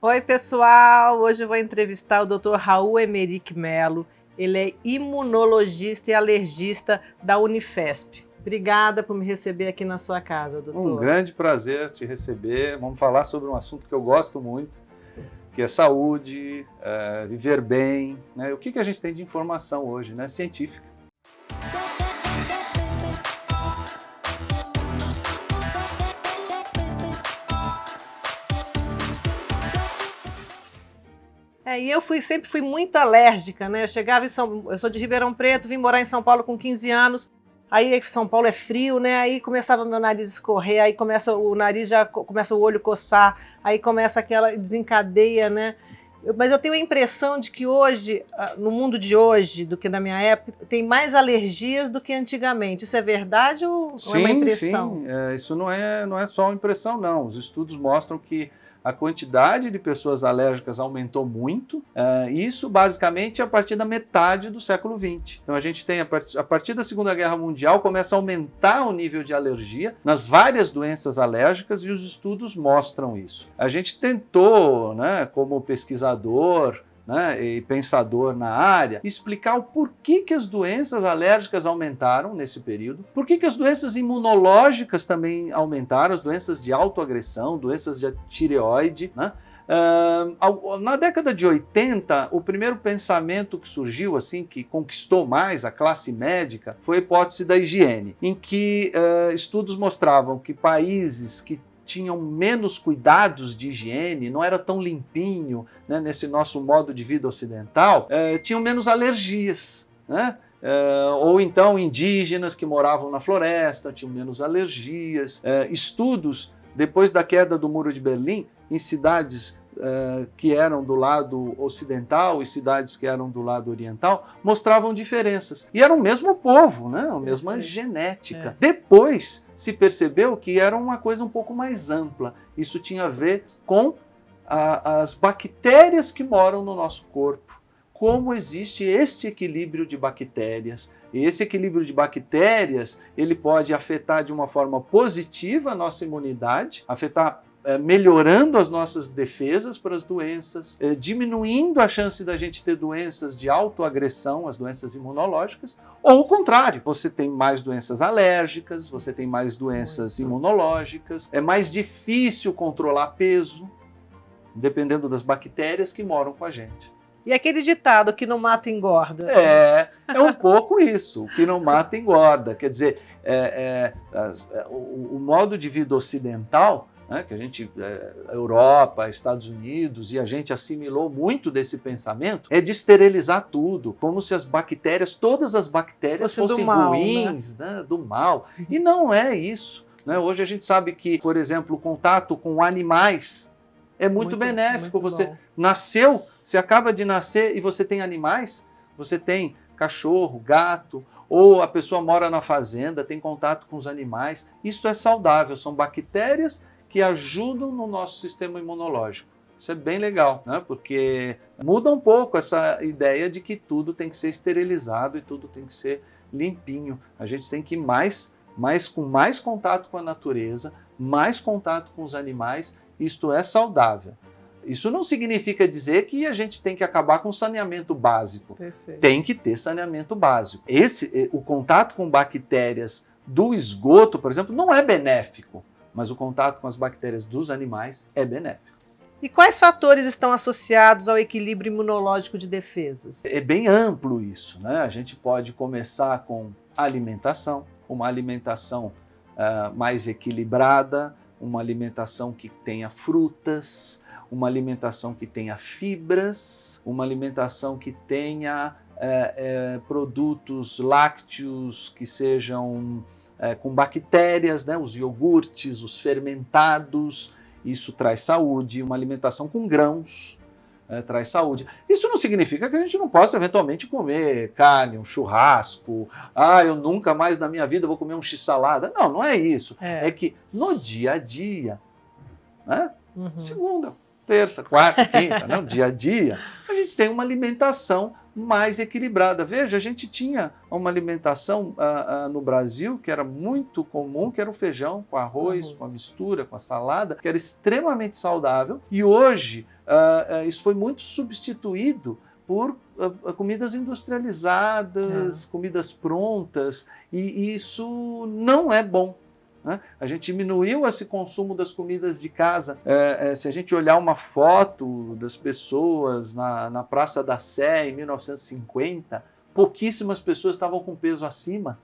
Oi, pessoal! Hoje eu vou entrevistar o Dr. Raul Emerick Mello. Ele é imunologista e alergista da Unifesp. Obrigada por me receber aqui na sua casa, doutor. Um grande prazer te receber. Vamos falar sobre um assunto que eu gosto muito, que é saúde, viver bem, né? O que a gente tem de informação hoje, né? Científica. E eu sempre fui muito alérgica, né? Eu chegava eu sou de Ribeirão Preto, vim morar em São Paulo com 15 anos. Aí São Paulo é frio, né? Aí começava meu nariz escorrer, aí começa o olho coçar, aí começa desencadeia, né? Mas eu tenho a impressão de que hoje, no mundo de hoje, do que na minha época, tem mais alergias do que antigamente. Isso é verdade ou é uma impressão? Sim, isso não é só uma impressão, não. Os estudos mostram que a quantidade de pessoas alérgicas aumentou muito, isso basicamente a partir da metade do século XX. Então a gente tem, a partir da Segunda Guerra Mundial, começa a aumentar o nível de alergia nas várias doenças alérgicas e os estudos mostram isso. A gente tentou, né, como pesquisador, né, e pensador na área, explicar o porquê que as doenças alérgicas aumentaram nesse período, por que as doenças imunológicas também aumentaram, as doenças de autoagressão, doenças de tireoide, né? Na década de 80, o primeiro pensamento que surgiu, assim, que conquistou mais a classe médica, foi a hipótese da higiene, em que estudos mostravam que países que tinham menos cuidados de higiene, não era tão limpinho, né, nesse nosso modo de vida ocidental, tinham menos alergias, né? Ou então indígenas que moravam na floresta tinham menos alergias. Estudos, depois da queda do Muro de Berlim, em cidades que eram do lado ocidental e cidades que eram do lado oriental, mostravam diferenças. E era o mesmo povo, né? A mesma genética. Depois se percebeu que era uma coisa um pouco mais ampla. Isso tinha a ver com as bactérias que moram no nosso corpo. Como existe esse equilíbrio de bactérias. E esse equilíbrio de bactérias, ele pode afetar de uma forma positiva a nossa imunidade, melhorando as nossas defesas para as doenças, diminuindo a chance da gente ter doenças de autoagressão, as doenças imunológicas, ou o contrário, você tem mais doenças alérgicas, você tem mais doenças imunológicas, é mais difícil controlar peso, dependendo das bactérias que moram com a gente. E aquele ditado, que não mata engorda? É um pouco isso, o que não mata engorda. Quer dizer, o modo de vida ocidental, né, que a gente, Europa, Estados Unidos, e a gente assimilou muito desse pensamento, é de esterilizar tudo, como se as bactérias, todas as bactérias fossem ruins, né, do mal. E não é isso, né? Hoje a gente sabe que, por exemplo, o contato com animais é muito benéfico. Você nasceu, você acaba de nascer e você tem animais, você tem cachorro, gato, ou a pessoa mora na fazenda, tem contato com os animais. Isso é saudável, são bactérias que ajudam no nosso sistema imunológico. Isso é bem legal, né? Porque muda um pouco essa ideia de que tudo tem que ser esterilizado e tudo tem que ser limpinho. A gente tem que ir com mais contato com a natureza, mais contato com os animais. Isto é saudável. Isso não significa dizer que a gente tem que acabar com o saneamento básico. Perfeito. Tem que ter saneamento básico. O contato com bactérias do esgoto, por exemplo, não é benéfico, mas o contato com as bactérias dos animais é benéfico. E quais fatores estão associados ao equilíbrio imunológico de defesas? É bem amplo isso, né? A gente pode começar com alimentação, uma alimentação mais equilibrada, uma alimentação que tenha frutas, uma alimentação que tenha fibras, uma alimentação que tenha produtos lácteos que sejam com bactérias, né? Os iogurtes, os fermentados, isso traz saúde. Uma alimentação com grãos traz saúde. Isso não significa que a gente não possa eventualmente comer carne, um churrasco. Eu nunca mais na minha vida vou comer um x-salada. Não, não é isso. É que no dia a dia, né? Segunda, terça, quarta, quinta, no dia a dia, a gente tem uma alimentação mais equilibrada. Veja, a gente tinha uma alimentação no Brasil que era muito comum, que era o feijão com arroz, com a mistura, com a salada, que era extremamente saudável. E hoje isso foi muito substituído por comidas industrializadas, comidas prontas, e isso não é bom. A gente diminuiu esse consumo das comidas de casa. Se a gente olhar uma foto das pessoas na Praça da Sé em 1950, pouquíssimas pessoas estavam com peso acima.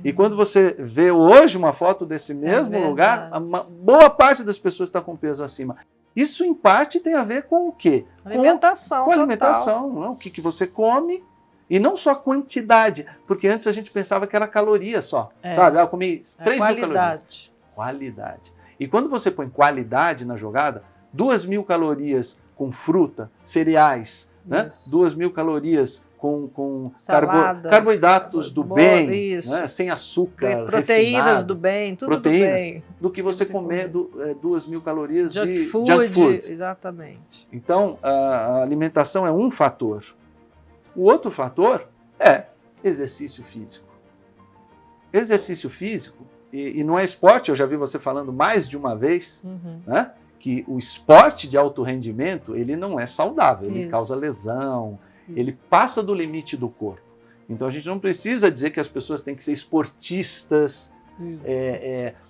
E quando você vê hoje uma foto desse mesmo lugar, uma boa parte das pessoas está com peso acima. Isso, em parte, tem a ver com o quê? Alimentação, com alimentação, não é? O que você come. E não só quantidade, porque antes a gente pensava que era caloria só, sabe? Eu comi 3.000 calorias. Qualidade. E quando você põe qualidade na jogada, 2.000 calorias com fruta, cereais, né? 2.000 calorias com carboidratos do bem, né? Sem açúcar, proteínas refinado, do bem, tudo proteínas, do bem. Do que você comer 2.000 calorias junk de food, junk food. Exatamente. Então, a alimentação é um fator. O outro fator é exercício físico. Exercício físico, e não é esporte, eu já vi você falando mais de uma vez, né, que o esporte de alto rendimento, ele não é saudável, ele causa lesão, ele passa do limite do corpo. Então a gente não precisa dizer que as pessoas têm que ser esportistas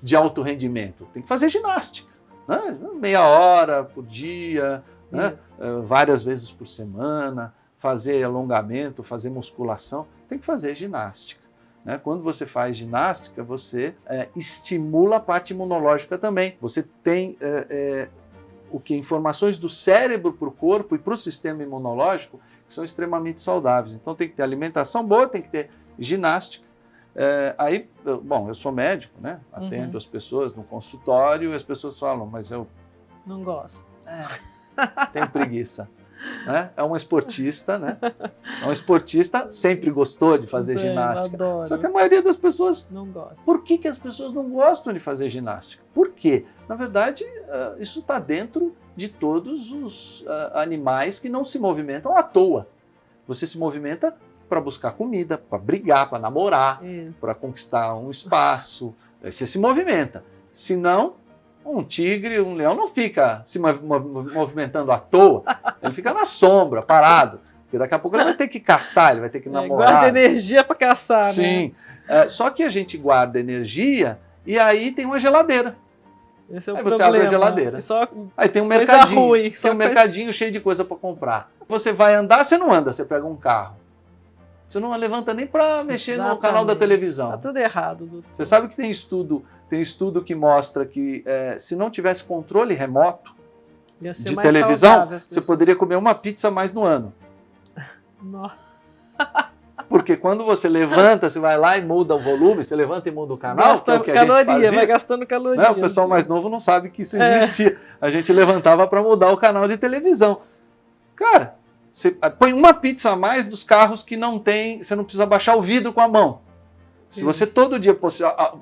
de alto rendimento. Tem que fazer ginástica, né, meia hora por dia, né, várias vezes por semana, fazer alongamento, fazer musculação, tem que fazer ginástica. Né? Quando você faz ginástica, você estimula a parte imunológica também. Você tem informações do cérebro para o corpo e para o sistema imunológico que são extremamente saudáveis. Então tem que ter alimentação boa, tem que ter ginástica. Bom, eu sou médico, né? Atendo as pessoas no consultório e as pessoas falam, mas eu não gosto. Tenho preguiça. Né? É um esportista, né? É um esportista, sempre gostou de fazer ginástica. Adoro. Só que a maioria das pessoas não gosta. Por que as pessoas não gostam de fazer ginástica? Por quê? Na verdade, isso está dentro de todos os animais que não se movimentam à toa. Você se movimenta para buscar comida, para brigar, para namorar, para conquistar um espaço. Você se movimenta. Se não, um tigre, um leão não fica se movimentando à toa, ele fica na sombra, parado, porque daqui a pouco ele vai ter que caçar, ele vai ter que namorar. Guarda energia para caçar, Sim. né? Só que a gente guarda energia e aí tem uma geladeira. Esse é o aí problema. você abre a geladeira. Aí tem um mercadinho, mercadinho cheio de coisa para comprar. Você vai andar, você não anda, você pega um carro. Você não levanta nem para mexer no canal da televisão. Tá tudo errado, doutor. Você sabe que tem estudo que mostra que se não tivesse controle remoto de televisão, você poderia comer uma pizza a mais no ano. Nossa. Porque quando você levanta, você vai lá e muda o volume, você levanta e muda o canal, que é o que a gente fazia. Vai gastando caloria. Não, o pessoal mais novo não sabe que isso existia. A gente levantava para mudar o canal de televisão. Cara, você põe uma pizza a mais dos carros que não tem, você não precisa abaixar o vidro com a mão. Se você todo dia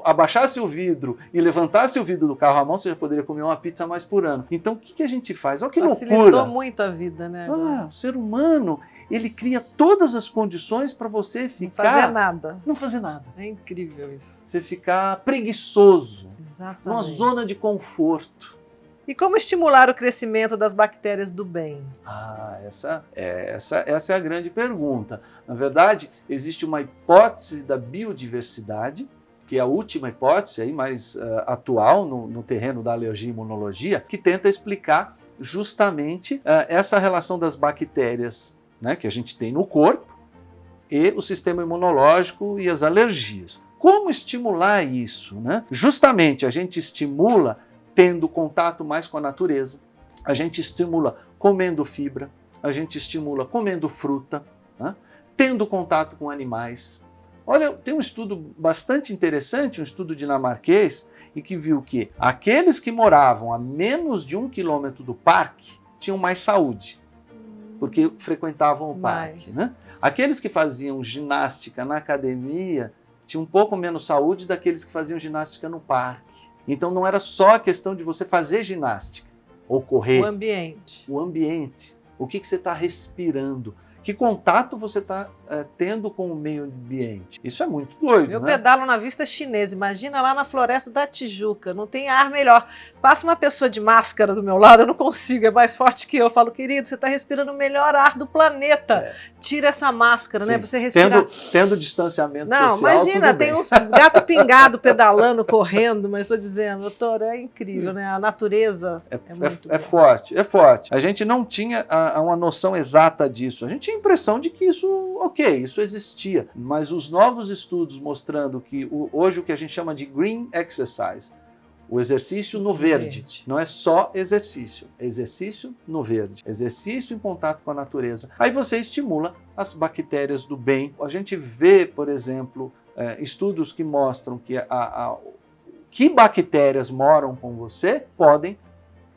abaixasse o vidro e levantasse o vidro do carro à mão, você já poderia comer uma pizza a mais por ano. Então, o que a gente faz? Olha que loucura! Facilitou muito a vida, né? O ser humano, ele cria todas as condições para você ficar... Não fazer nada. Não fazer nada. É incrível isso. Você ficar preguiçoso. Exatamente. Numa zona de conforto. E como estimular o crescimento das bactérias do bem? Essa é a grande pergunta. Na verdade, existe uma hipótese da biodiversidade, que é a última hipótese aí, mais atual no terreno da alergia e imunologia, que tenta explicar justamente essa relação das bactérias, né, que a gente tem no corpo e o sistema imunológico e as alergias. Como estimular isso? Né? Justamente a gente estimula tendo contato mais com a natureza, a gente estimula comendo fibra, a gente estimula comendo fruta, né? Tendo contato com animais. Olha, tem um estudo bastante interessante, um estudo dinamarquês, e que viu que aqueles que moravam a menos de 1 quilômetro do parque tinham mais saúde, porque frequentavam o parque. Né? Aqueles que faziam ginástica na academia tinham um pouco menos saúde daqueles que faziam ginástica no parque. Então não era só a questão de você fazer ginástica ou correr. O ambiente. O ambiente. O que você está respirando? Que contato você está tendo com o meio ambiente? Isso é muito doido, Eu né? pedalo na Vista Chinesa, imagina lá na Floresta da Tijuca, não tem ar melhor. Passa uma pessoa de máscara do meu lado, eu não consigo, é mais forte que eu. Eu falo, querido, você está respirando o melhor ar do planeta. Tira essa máscara, né? Você respira... Tendo distanciamento não, social, imagina, tem uns gato pingado pedalando, correndo, mas estou dizendo, doutor, é incrível, né? A natureza é muito boa. forte, é forte. A gente não tinha uma noção exata disso. A gente tinha a impressão de que isso existia. Mas os novos estudos mostrando que hoje o que a gente chama de green exercise, o exercício no verde, não é só exercício, é exercício no verde, exercício em contato com a natureza. Aí você estimula as bactérias do bem. A gente vê, por exemplo, estudos que mostram que bactérias moram com você podem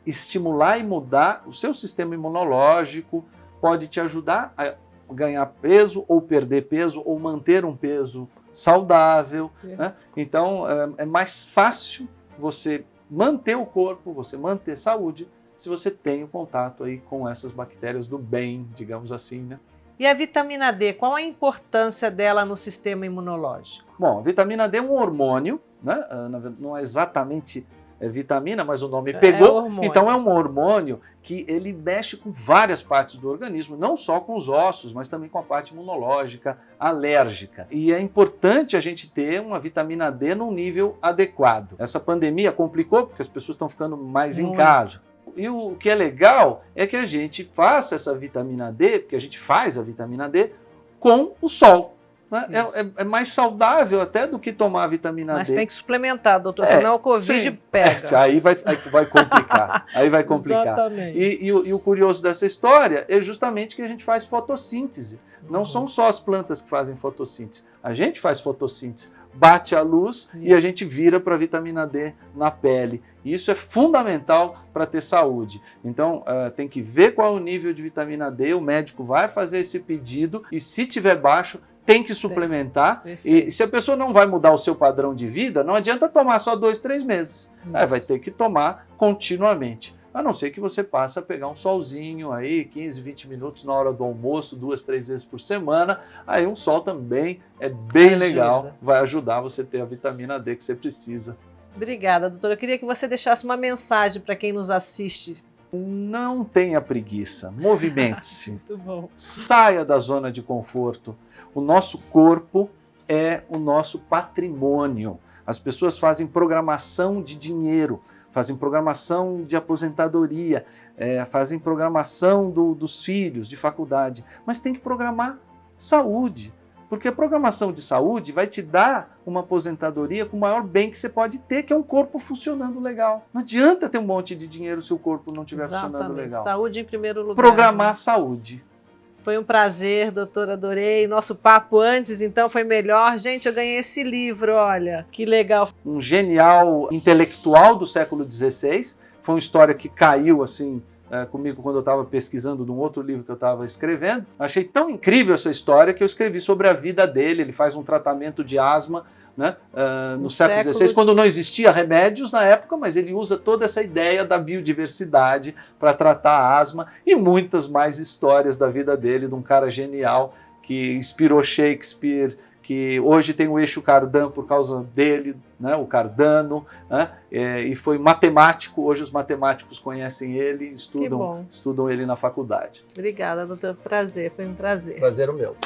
estimular e mudar o seu sistema imunológico, pode te ajudar a ganhar peso ou perder peso ou manter um peso saudável. Né? Então é mais fácil você manter o corpo, você manter saúde, se você tem o contato aí com essas bactérias do bem, digamos assim, né? E a vitamina D, qual a importância dela no sistema imunológico? Bom, a vitamina D é um hormônio, né? Não é exatamente vitamina, mas o nome pegou. Então é um hormônio que ele mexe com várias partes do organismo, não só com os ossos, mas também com a parte imunológica, alérgica. E é importante a gente ter uma vitamina D num nível adequado. Essa pandemia complicou porque as pessoas estão ficando mais em casa. E o que é legal é que a gente faça essa vitamina D, porque a gente faz a vitamina D com o sol. Né? É mais saudável até do que tomar a vitamina D. Mas tem que suplementar, doutor, senão o Covid pega. Aí vai complicar. Aí vai complicar. Exatamente. E o curioso dessa história é justamente que a gente faz fotossíntese. Não são só as plantas que fazem fotossíntese. A gente faz fotossíntese, bate a luz e a gente vira para a vitamina D na pele. Isso é fundamental para ter saúde. Então, tem que ver qual é o nível de vitamina D, o médico vai fazer esse pedido e se tiver baixo, tem que suplementar. E se a pessoa não vai mudar o seu padrão de vida, não adianta tomar só 2, 3 meses. Vai ter que tomar continuamente. A não ser que você passe a pegar um solzinho aí, 15, 20 minutos na hora do almoço, 2, 3 vezes por semana. Aí um sol também é bem legal, vai ajudar você a ter a vitamina D que você precisa. Obrigada, doutora. Eu queria que você deixasse uma mensagem para quem nos assiste. Não tenha preguiça, movimente-se. Muito bom. Saia da zona de conforto. O nosso corpo é o nosso patrimônio. As pessoas fazem programação de dinheiro, fazem programação de aposentadoria, fazem programação dos filhos, de faculdade, mas tem que programar saúde. Porque a programação de saúde vai te dar uma aposentadoria com o maior bem que você pode ter, que é um corpo funcionando legal. Não adianta ter um monte de dinheiro se o corpo não estiver funcionando legal. Saúde em primeiro lugar. Programar a saúde. Foi um prazer, doutora, adorei. Nosso papo antes, então, foi melhor. Gente, eu ganhei esse livro, olha, que legal. Um genial intelectual do século XVI. Foi uma história que caiu, assim, comigo quando eu estava pesquisando de um outro livro que eu estava escrevendo. Achei tão incrível essa história que eu escrevi sobre a vida dele. Ele faz um tratamento de asma, né, no século XVI, quando não existia remédios na época, mas ele usa toda essa ideia da biodiversidade para tratar a asma e muitas mais histórias da vida dele, de um cara genial que inspirou Shakespeare, que hoje tem o eixo Cardan por causa dele, né, o Cardano, né, e foi matemático. Hoje os matemáticos conhecem ele, estudam ele na faculdade. Obrigada, doutor. Prazer, foi um prazer. Prazer o meu.